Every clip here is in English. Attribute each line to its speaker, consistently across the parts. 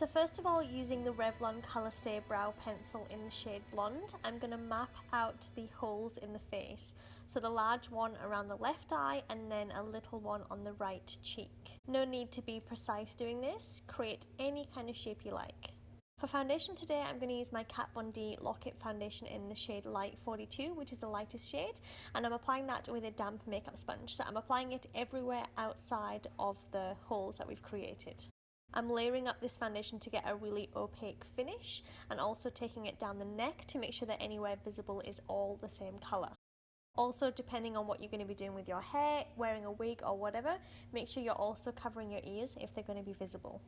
Speaker 1: So first of all, using the Revlon Colorstay Brow Pencil in the shade Blonde, I'm going to map out the holes in the face. So the large one around the left eye and then a little one on the right cheek. No need to be precise doing this, create any kind of shape you like. For foundation today, I'm going to use my Kat Von D Lock It foundation in the shade Light 42, which is the lightest shade, and I'm applying that with a damp makeup sponge. So I'm applying it everywhere outside of the holes that we've created. I'm layering up this foundation to get a really opaque finish and also taking it down the neck to make sure that anywhere visible is all the same colour. Also, depending on what you're going to be doing with your hair, wearing a wig or whatever, make sure you're also covering your ears if they're going to be visible.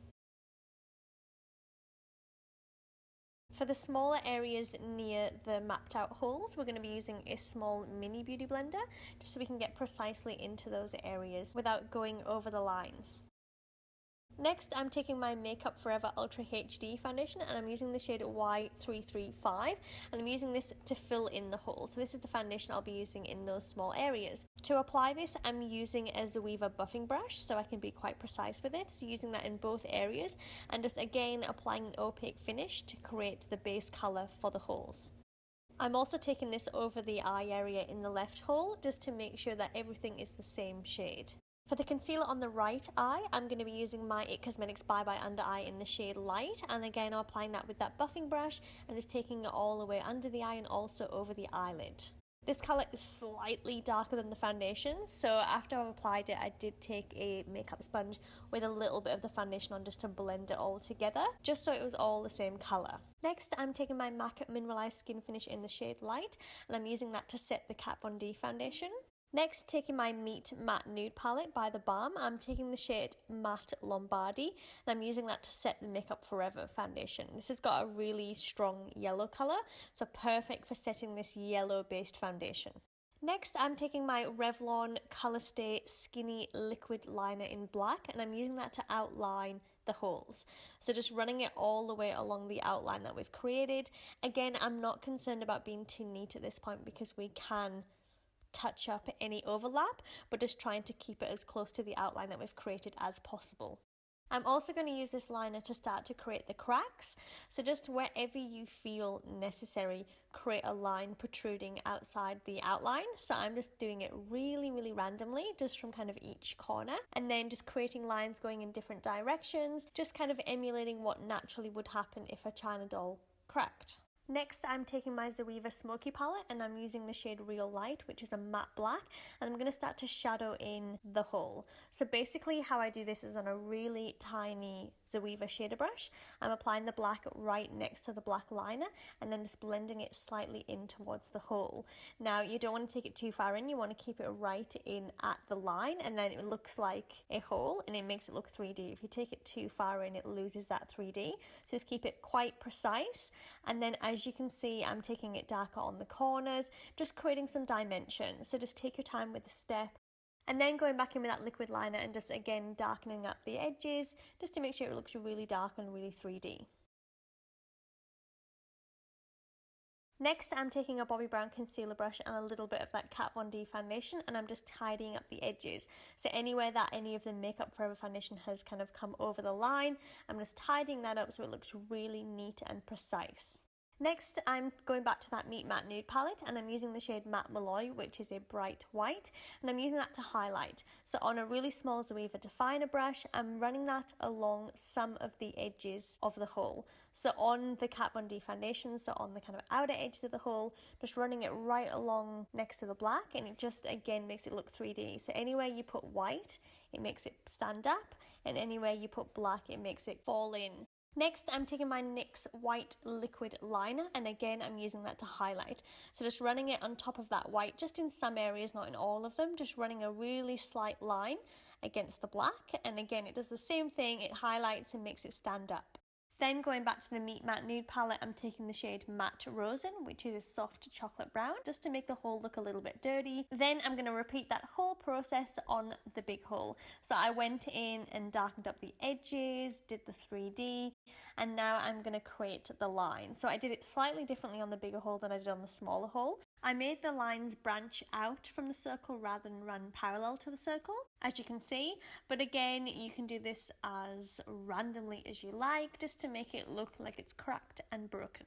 Speaker 1: For the smaller areas near the mapped out holes, we're going to be using a small mini beauty blender just so we can get precisely into those areas without going over the lines. Next, I'm taking my Makeup Forever Ultra HD foundation and I'm using the shade Y335 and I'm using this to fill in the hole. So this is the foundation I'll be using in those small areas. To apply this, I'm using a Zoeva buffing brush so I can be quite precise with it. So using that in both areas and just again applying an opaque finish to create the base colour for the holes. I'm also taking this over the eye area in the left hole just to make sure that everything is the same shade. For the concealer on the right eye, I'm going to be using my IT Cosmetics Bye Bye Under Eye in the shade Light, and again I'm applying that with that buffing brush and just taking it all the way under the eye and also over the eyelid. This colour is slightly darker than the foundation, so after I've applied it I did take a makeup sponge with a little bit of the foundation on just to blend it all together, just so it was all the same colour. Next, I'm taking my MAC Mineralized Skin Finish in the shade Light and I'm using that to set the Kat Von D foundation. Next, taking my Meet Matte Nude palette by The Balm, I'm taking the shade Matte Lombardy and I'm using that to set the Makeup Forever foundation. This has got a really strong yellow colour, so perfect for setting this yellow based foundation. Next, I'm taking my Revlon Colorstay Skinny Liquid Liner in black and I'm using that to outline the holes. So just running it all the way along the outline that we've created. Again, I'm not concerned about being too neat at this point because we can touch up any overlap, but just trying to keep it as close to the outline that we've created as possible. I'm also going to use this liner to start to create the cracks, so just wherever you feel necessary, create a line protruding outside the outline. So I'm just doing it really randomly, just from kind of each corner, and then just creating lines going in different directions, just kind of emulating what naturally would happen if a China doll cracked. Next, I'm taking my Zoeva Smoky palette and I'm using the shade Real Light, which is a matte black, and I'm going to start to shadow in the hole. So basically how I do this is on a really tiny Zoeva shader brush. I'm applying the black right next to the black liner and then just blending it slightly in towards the hole. Now, you don't want to take it too far in, you want to keep it right in at the line and then it looks like a hole and it makes it look 3D. If you take it too far in, it loses that 3D. So just keep it quite precise, and then as you can see, I'm taking it darker on the corners, just creating some dimension. So just take your time with the step and then going back in with that liquid liner and just again darkening up the edges just to make sure it looks really dark and really 3D. Next, I'm taking a Bobbi Brown concealer brush and a little bit of that Kat Von D foundation and I'm just tidying up the edges. So anywhere that any of the Makeup Forever foundation has kind of come over the line, I'm just tidying that up so it looks really neat and precise. Next, I'm going back to that Meet Matte Nude palette and I'm using the shade Matte Malloy, which is a bright white, and I'm using that to highlight. So on a really small Zoeva definer brush, I'm running that along some of the edges of the hole. So on the Kat Von D foundation, so on the kind of outer edges of the hole, just running it right along next to the black, and it just again makes it look 3D. So anywhere you put white, it makes it stand up, and anywhere you put black, it makes it fall in. Next, I'm taking my NYX white liquid liner and again I'm using that to highlight. So just running it on top of that white, just in some areas, not in all of them, just running a really slight line against the black, and again it does the same thing, it highlights and makes it stand up. Then going back to the Meet Matte Nude palette, I'm taking the shade Matte Rosin, which is a soft chocolate brown, just to make the hole look a little bit dirty. Then I'm going to repeat that whole process on the big hole. So I went in and darkened up the edges, did the 3D, and now I'm going to create the line. So I did it slightly differently on the bigger hole than I did on the smaller hole. I made the lines branch out from the circle rather than run parallel to the circle. as you can see, but again, you can do this as randomly as you like, just to make it look like it's cracked and broken.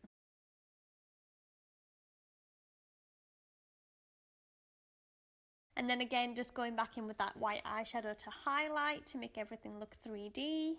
Speaker 1: And then again, just going back in with that white eyeshadow to highlight to make everything look 3D.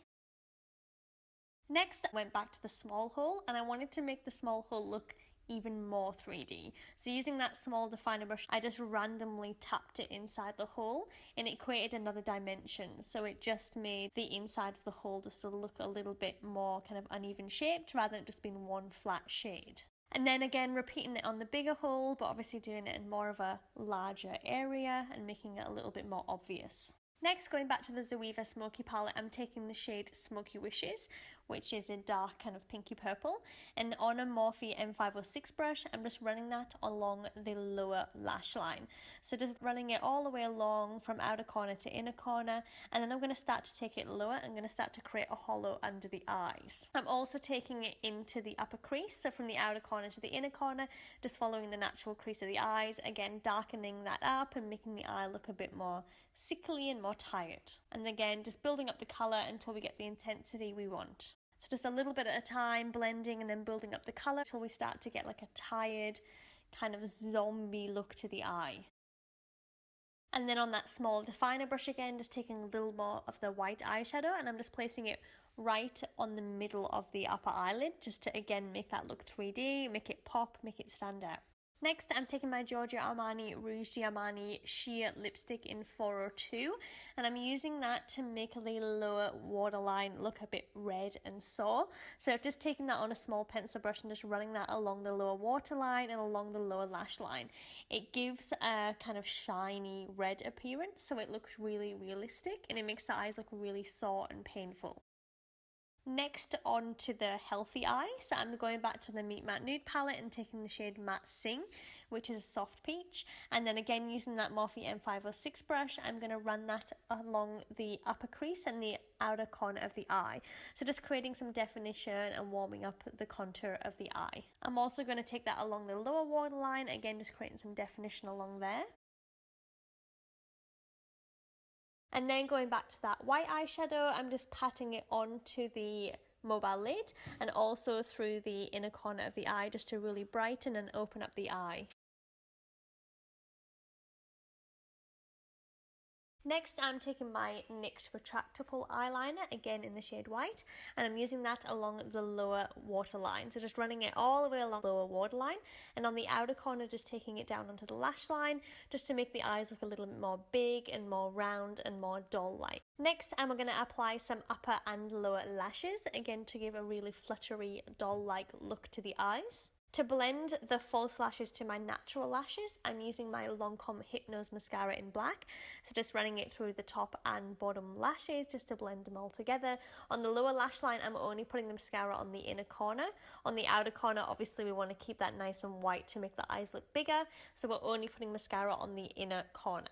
Speaker 1: Next, I went back to the small hole and I wanted to make the small hole look even more 3D. So using that small definer brush, I just randomly tapped it inside the hole and it created another dimension. So it just made the inside of the hole just look a little bit more kind of uneven shaped rather than just being one flat shade. And then again, repeating it on the bigger hole, but obviously doing it in more of a larger area and making it a little bit more obvious. Next, going back to the Zoeva Smoky palette, I'm taking the shade Smoky Wishes, which is a dark kind of pinky purple, and on a Morphe M506 brush, I'm just running that along the lower lash line. So just running it all the way along from outer corner to inner corner, and then I'm going to start to take it lower. I'm going to start to create a hollow under the eyes. I'm also taking it into the upper crease, so from the outer corner to the inner corner, just following the natural crease of the eyes, again darkening that up and making the eye look a bit more sickly and more tired. And again, just building up the colour until we get the intensity we want. So just a little bit at a time, blending and then building up the colour until we start to get like a tired kind of zombie look to the eye. And then on that small definer brush again, just taking a little more of the white eyeshadow and I'm just placing it right on the middle of the upper eyelid just to again make that look 3D, make it pop, make it stand out. Next, I'm taking my Giorgio Armani Rouge D'Armani Sheer Lipstick in 402 and I'm using that to make the lower waterline look a bit red and sore. So just taking that on a small pencil brush and just running that along the lower waterline and along the lower lash line. It gives a kind of shiny red appearance, so it looks really realistic and it makes the eyes look really sore and painful. Next, on to the healthy eye, so I'm going back to the Meet Matte Nude palette and taking the shade Matte Sing, which is a soft peach, and then again using that Morphe M506 brush, I'm going to run that along the upper crease and the outer corner of the eye, so just creating some definition and warming up the contour of the eye. I'm also going to take that along the lower waterline, again just creating some definition along there. And then going back to that white eyeshadow, I'm just patting it onto the mobile lid and also through the inner corner of the eye just to really brighten and open up the eye. Next, I'm taking my NYX Retractable Eyeliner, again in the shade white, and I'm using that along the lower waterline. So just running it all the way along the lower waterline, and on the outer corner just taking it down onto the lash line, just to make the eyes look a little bit more big and more round and more doll-like. Next, I'm going to apply some upper and lower lashes, again to give a really fluttery, doll-like look to the eyes. To blend the false lashes to my natural lashes, I'm using my Lancome Hypnose Mascara in black. So just running it through the top and bottom lashes just to blend them all together. On the lower lash line, I'm only putting the mascara on the inner corner. On the outer corner, obviously we want to keep that nice and white to make the eyes look bigger. So we're only putting mascara on the inner corner.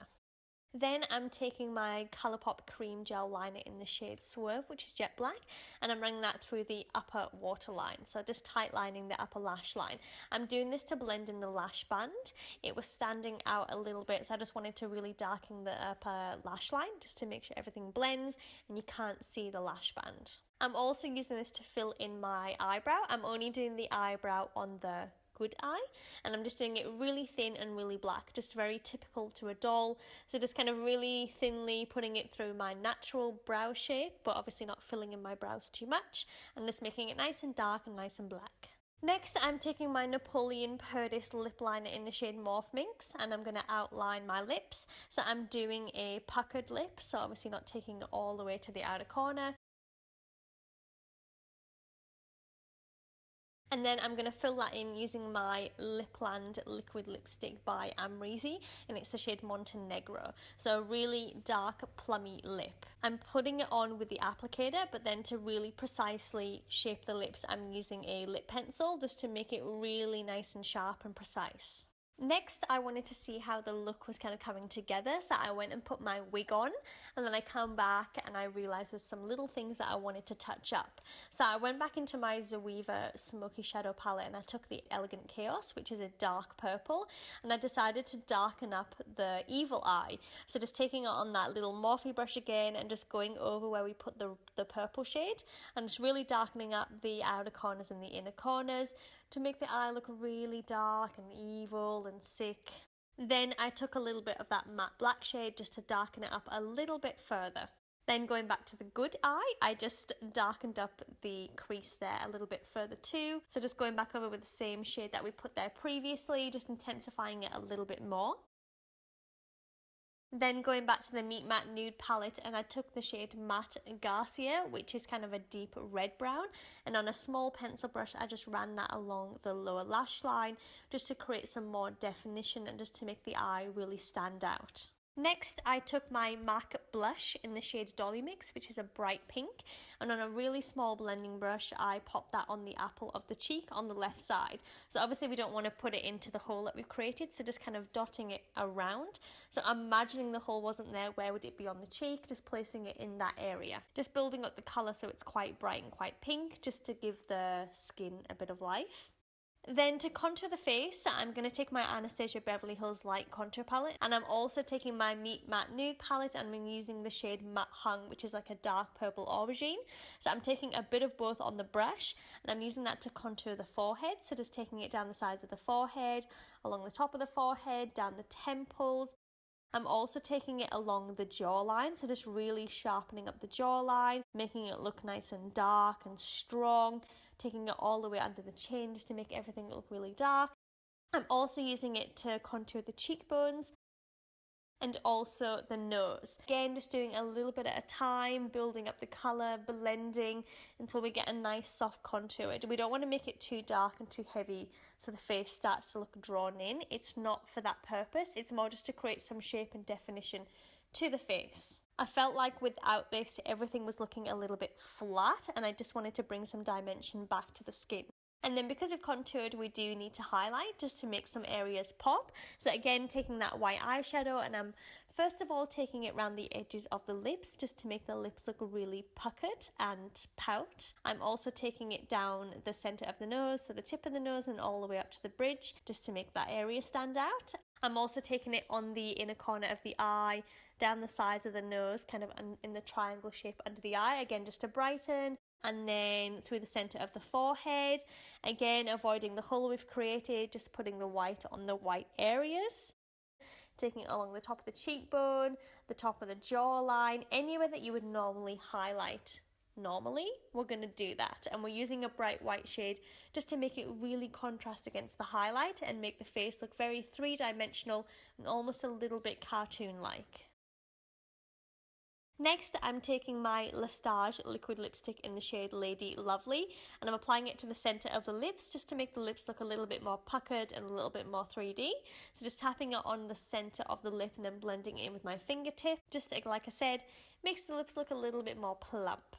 Speaker 1: Then I'm taking my Colourpop Cream Gel Liner in the shade Swerve, which is jet black, and I'm running that through the upper waterline, so just tight lining the upper lash line. I'm doing this to blend in the lash band. It was standing out a little bit, so I just wanted to really darken the upper lash line just to make sure everything blends and you can't see the lash band. I'm also using this to fill in my eyebrow. I'm only doing the eyebrow on the good eye, and I'm just doing it really thin and really black, just very typical to a doll. So just kind of really thinly putting it through my natural brow shape, but obviously not filling in my brows too much, and just making it nice and dark and nice and black. Next, I'm taking my Napoleon Perdis lip liner in the shade Morph Minx, and I'm going to outline my lips. So I'm doing a puckered lip, so obviously not taking it all the way to the outer corner. And then I'm going to fill that in using my Lipland liquid lipstick by Amrezy, and it's the shade Montenegro. So a really dark plummy lip. I'm putting it on with the applicator, but then to really precisely shape the lips, I'm using a lip pencil just to make it really nice and sharp and precise. Next, I wanted to see how the look was kind of coming together, so I went and put my wig on, and then I come back and I realised there's some little things that I wanted to touch up. So I went back into my Zoeva Smoky Shadow palette and I took the Elegant Chaos, which is a dark purple, and I decided to darken up the evil eye. So just taking it on that little Morphe brush again and just going over where we put the purple shade and just really darkening up the outer corners and the inner corners to make the eye look really dark and evil and sick. Then I took a little bit of that matte black shade just to darken it up a little bit further. Then going back to the good eye, I just darkened up the crease there a little bit further too. So just going back over with the same shade that we put there previously, just intensifying it a little bit more. Then going back to the Meet Matte Nude palette, and I took the shade Matte Garcia, which is kind of a deep red brown, and on a small pencil brush I just ran that along the lower lash line just to create some more definition and just to make the eye really stand out. Next, I took my MAC blush in the shade Dolly Mix, which is a bright pink, and on a really small blending brush, I popped that on the apple of the cheek on the left side. So obviously we don't want to put it into the hole that we've created, so just kind of dotting it around. So imagining the hole wasn't there, where would it be on the cheek? Just placing it in that area. Just building up the colour so it's quite bright and quite pink, just to give the skin a bit of life. Then to contour the face, I'm going to take my Anastasia Beverly Hills Light Contour Palette, and I'm also taking my Meet Matte Nude Palette and I'm using the shade Matte Hung, which is like a dark purple aubergine. So I'm taking a bit of both on the brush and I'm using that to contour the forehead. So just taking it down the sides of the forehead, along the top of the forehead, down the temples. I'm also taking it along the jawline, so just really sharpening up the jawline, making it look nice and dark and strong, taking it all the way under the chin just to make everything look really dark. I'm also using it to contour the cheekbones and also the nose. Again, just doing a little bit at a time, building up the colour, blending until we get a nice soft contour. We don't want to make it too dark and too heavy so the face starts to look drawn in. It's not for that purpose, it's more just to create some shape and definition to the face. I felt like without this, everything was looking a little bit flat and I just wanted to bring some dimension back to the skin. And then because we've contoured, we do need to highlight just to make some areas pop. So again, taking that white eyeshadow and I'm first of all taking it around the edges of the lips just to make the lips look really puckered and pout. I'm also taking it down the center of the nose, so the tip of the nose and all the way up to the bridge just to make that area stand out. I'm also taking it on the inner corner of the eye, down the sides of the nose, kind of in the triangle shape under the eye, again just to brighten. And then through the center of the forehead, again avoiding the hole we've created, just putting the white on the white areas. Taking it along the top of the cheekbone, the top of the jawline, anywhere that you would normally highlight. Normally, we're going to do that, and we're using a bright white shade just to make it really contrast against the highlight and make the face look very three-dimensional and almost a little bit cartoon-like. Next, I'm taking my Lestage liquid lipstick in the shade Lady Lovely and I'm applying it to the centre of the lips just to make the lips look a little bit more puckered and a little bit more 3D. So just tapping it on the centre of the lip and then blending it in with my fingertip. Just like I said, makes the lips look a little bit more plump.